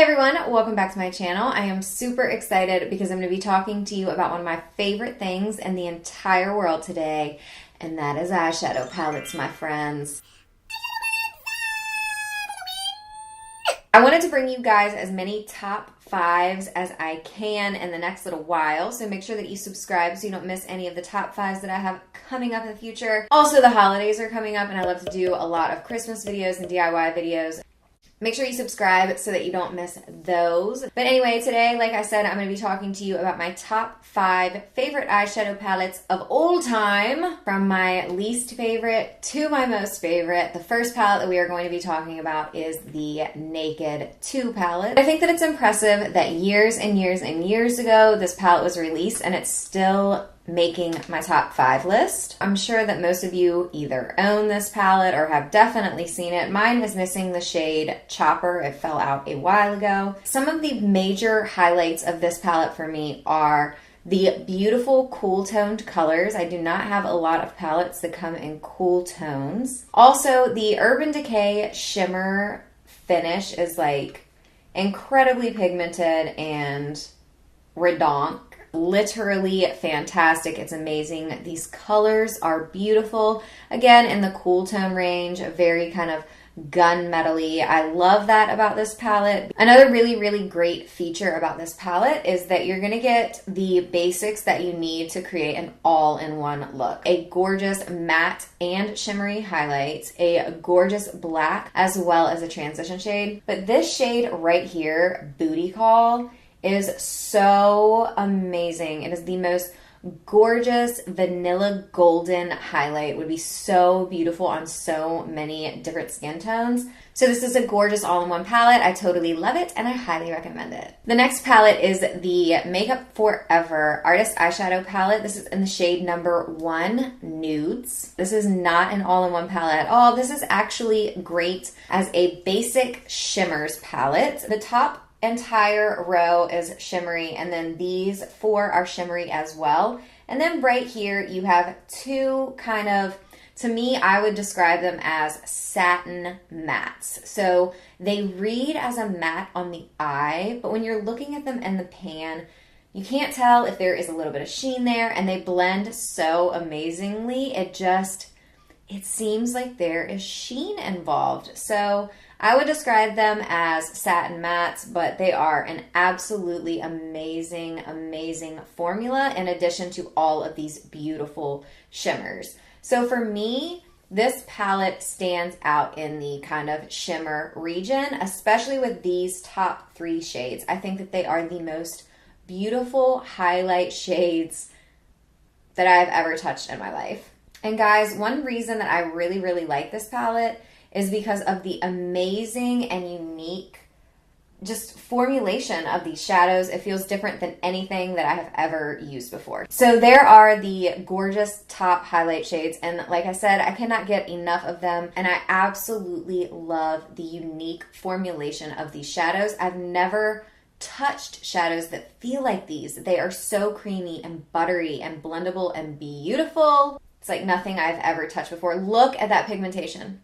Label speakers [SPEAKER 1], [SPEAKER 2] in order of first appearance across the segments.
[SPEAKER 1] Hey everyone, welcome back to my channel. I am super excited because I'm going to be talking to you about one of my favorite things in the entire world today, and that is eyeshadow palettes, my friends. I wanted to bring you guys as many top fives as I can in the next little while, so make sure that you subscribe so you don't miss any of the top fives that I have coming up in the future. Also, the holidays are coming up and I love to do a lot of Christmas videos and DIY videos. Make sure you subscribe so that you don't miss those. But anyway, today, like I said, I'm going to be talking to you about my top 5 favorite eyeshadow palettes of all time, from my least favorite to my most favorite. The first palette that we are going to be talking about is the Naked 2 palette. I think that it's impressive that years and years and years ago, this palette was released and it's still making my top 5 list. I'm sure that most of you either own this palette or have definitely seen it. Mine is missing the shade Chopper. It fell out a while ago. Some of the major highlights of this palette for me are the beautiful cool toned colors. I do not have a lot of palettes that come in cool tones. Also, the Urban Decay shimmer finish is like incredibly pigmented and redonk. Literally fantastic. It's amazing. These colors are beautiful. Again, in the cool tone range, very kind of gunmetal-y. I love that about this palette. Another really great feature about this palette is that you're going to get the basics that you need to create an all-in-one look. A gorgeous matte and shimmery highlight, a gorgeous black, as well as a transition shade. But this shade right here, Booty Call, is so amazing. It is the most gorgeous vanilla golden highlight. It would be so beautiful on so many different skin tones. So this is a gorgeous all-in-one palette. I totally love it and I highly recommend it. The next palette is the Makeup Forever Artist Eyeshadow Palette. This is in the shade number 1, Nudes. This is not an all-in-one palette at all. This is actually great as a basic shimmers palette. The top entire row is shimmery, and then these 4 are shimmery as well. And then right here you have 2 kind of, to me, I would describe them as satin mattes. So they read as a matte on the eye, but when you're looking at them in the pan, you can't tell if there is a little bit of sheen there, and they blend so amazingly. It seems like there is sheen involved. So I would describe them as satin mattes, but they are an absolutely amazing formula in addition to all of these beautiful shimmers. So for me, this palette stands out in the kind of shimmer region, especially with these top 3 shades. I think that they are the most beautiful highlight shades that I've ever touched in my life. And guys, one reason that I really like this palette is because of the amazing and unique just formulation of these shadows. It feels different than anything that I have ever used before. So there are the gorgeous top highlight shades, and like I said, I cannot get enough of them, and I absolutely love the unique formulation of these shadows. I've never touched shadows that feel like these. They are so creamy and buttery and blendable and beautiful. It's like nothing I've ever touched before. Look at that pigmentation.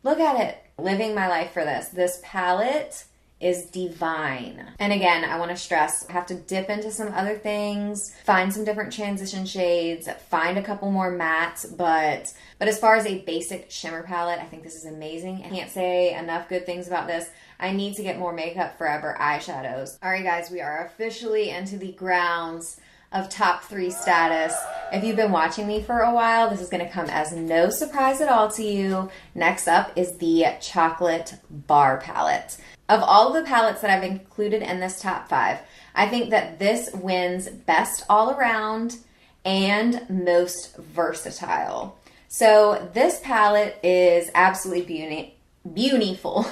[SPEAKER 1] Look at it. Living my life for this. This palette is divine. And again, I want to stress, I have to dip into some other things, find some different transition shades, find a couple more mattes, but as far as a basic shimmer palette, I think this is amazing. I can't say enough good things about this. I need to get more Makeup Forever eyeshadows. All right, guys, we are officially into the grounds of top 3 status. If you've been watching me for a while, this is going to come as no surprise at all to you. Next up is the Chocolate Bar palette. Of all the palettes that I've included in this top 5, I think that this wins best all around and most versatile. So this palette is absolutely beautiful.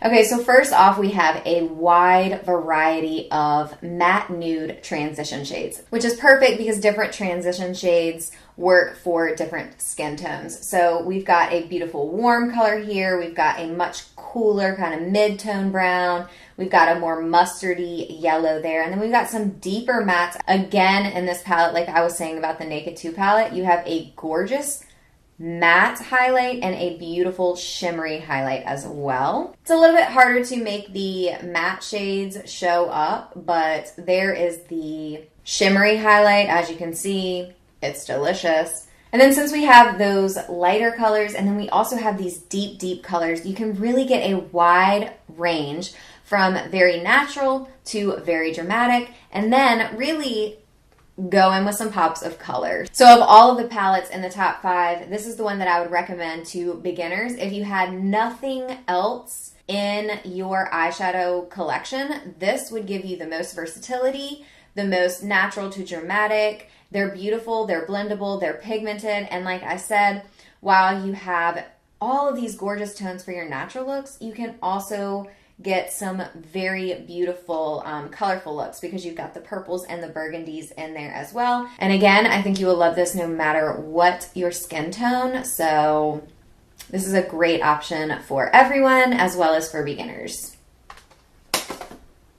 [SPEAKER 1] Okay, so first off, we have a wide variety of matte nude transition shades, which is perfect because different transition shades work for different skin tones. So we've got a beautiful warm color here. We've got a much cooler kind of mid-tone brown. We've got a more mustardy yellow there. And then we've got some deeper mattes. Again, in this palette, like I was saying about the Naked 2 palette, you have a gorgeous matte highlight and a beautiful shimmery highlight as well. It's a little bit harder to make the matte shades show up, but there is the shimmery highlight. As you can see, it's delicious. And then since we have those lighter colors and then we also have these deep, deep colors, you can really get a wide range from very natural to very dramatic, and then really go in with some pops of color. So of all of the palettes in the top 5, this is the one that I would recommend to beginners. If you had nothing else in your eyeshadow collection, this would give you the most versatility, the most natural to dramatic. They're beautiful, they're blendable, they're pigmented, and like I said, while you have all of these gorgeous tones for your natural looks, you can also get some very beautiful, colorful looks because you've got the purples and the burgundies in there as well. And again, I think you will love this no matter what your skin tone. So this is a great option for everyone as well as for beginners.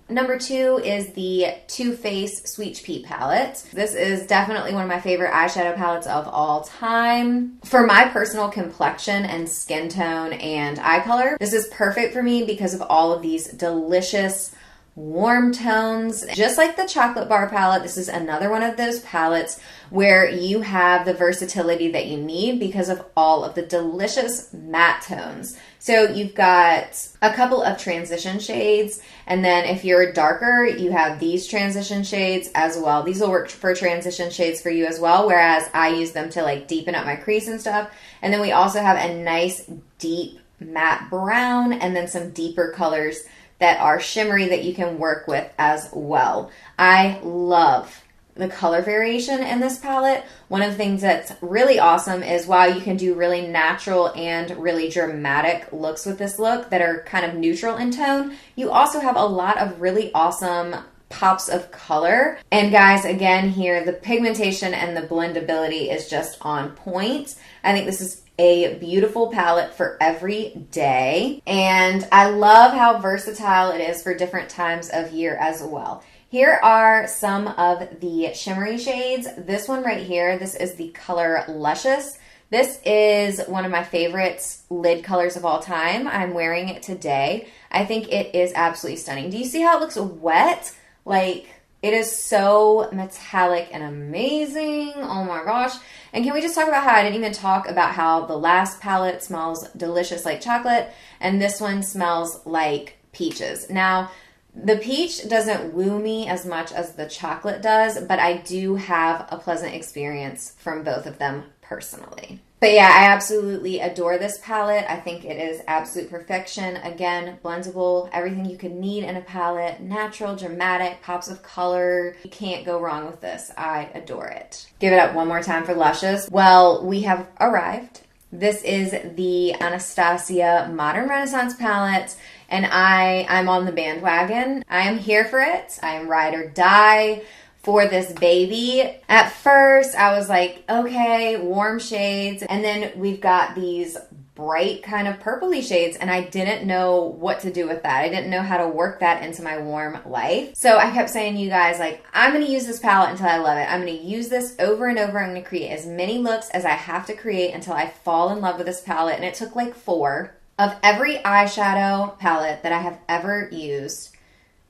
[SPEAKER 1] Number 2 is the Too Faced Sweet Pea palette. This is definitely one of my favorite eyeshadow palettes of all time. For my personal complexion and skin tone and eye color, this is perfect for me because of all of these delicious warm tones. Just like the chocolate bar palette, this is another one of those palettes where you have the versatility that you need because of all of the delicious matte tones. So you've got a couple of transition shades, and then if you're darker, you have these transition shades as well. These will work for transition shades for you as well, whereas I use them to like deepen up my crease and stuff. And then we also have a nice deep matte brown and then some deeper colors that are shimmery that you can work with as well. I love the color variation in this palette. One of the things that's really awesome is while you can do really natural and really dramatic looks with this look that are kind of neutral in tone, you also have a lot of really awesome pops of color. And guys, again here, the pigmentation and the blendability is just on point. I think this is a beautiful palette for every day. And I love how versatile it is for different times of year as well. Here are some of the shimmery shades. This one right here, this is the color Luscious. This is one of my favorite lid colors of all time. I'm wearing it today. I think it is absolutely stunning. Do you see how it looks wet? Like, it is so metallic and amazing. Oh my gosh. And can we just talk about how I didn't even talk about how the last palette smells delicious like chocolate and this one smells like peaches. Now, the peach doesn't woo me as much as the chocolate does, but I do have a pleasant experience from both of them personally. But yeah, I absolutely adore this palette. I think it is absolute perfection. Again, blendable, everything you could need in a palette. Natural, dramatic, pops of color. You can't go wrong with this. I adore it. Give it up one more time for Luscious. Well, we have arrived. This is the Anastasia Modern Renaissance palette, and I'm on the bandwagon. I am here for it. I am ride or die for this baby. At first, I was like, okay, warm shades. And then we've got these bright kind of purpley shades, and I didn't know what to do with that. I didn't know how to work that into my warm life. So I kept saying to you guys, like, I'm going to use this palette until I love it. I'm going to use this over and over. I'm going to create as many looks as I have to create until I fall in love with this palette. And it took like 4. Of every eyeshadow palette that I have ever used,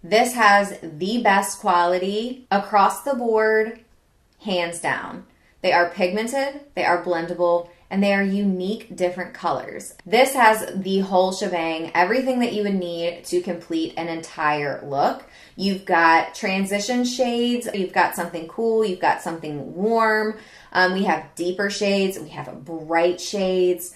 [SPEAKER 1] this has the best quality across the board, hands down. They are pigmented, they are blendable, and they are unique, different colors. This has the whole shebang, everything that you would need to complete an entire look. You've got transition shades, you've got something cool, you've got something warm. We have deeper shades, we have bright shades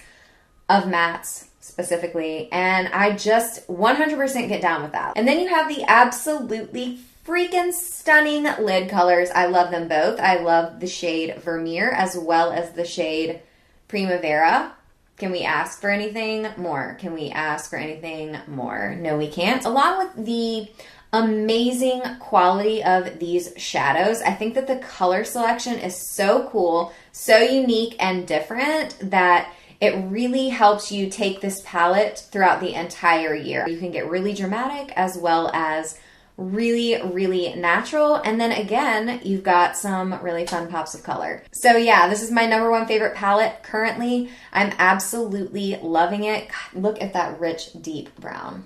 [SPEAKER 1] of mattes specifically, and I just 100% get down with that. And then you have the absolutely freaking stunning lid colors. I love them both. I love the shade Vermeer as well as the shade Primavera. Can we ask for anything more? Can we ask for anything more? No, we can't. Along with the amazing quality of these shadows, I think that the color selection is so cool, so unique and different that it really helps you take this palette throughout the entire year. You can get really dramatic as well as really, really natural. And then again, you've got some really fun pops of color. So yeah, this is my number one favorite palette currently. I'm absolutely loving it. God, look at that rich, deep brown.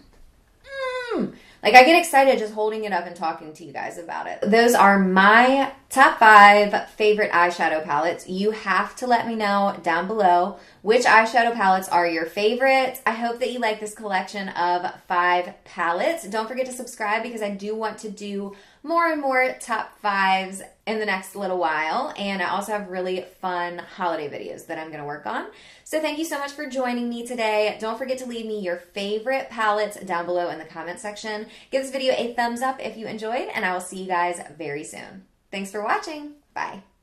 [SPEAKER 1] Like, I get excited just holding it up and talking to you guys about it. Those are my top 5 favorite eyeshadow palettes. You have to let me know down below which eyeshadow palettes are your favorites. I hope that you like this collection of 5 palettes. Don't forget to subscribe because I do want to do more and more top 5s in the next little while. And I also have really fun holiday videos that I'm going to work on. So thank you so much for joining me today. Don't forget to leave me your favorite palettes down below in the comment section. Give this video a thumbs up if you enjoyed, and I will see you guys very soon. Thanks for watching. Bye.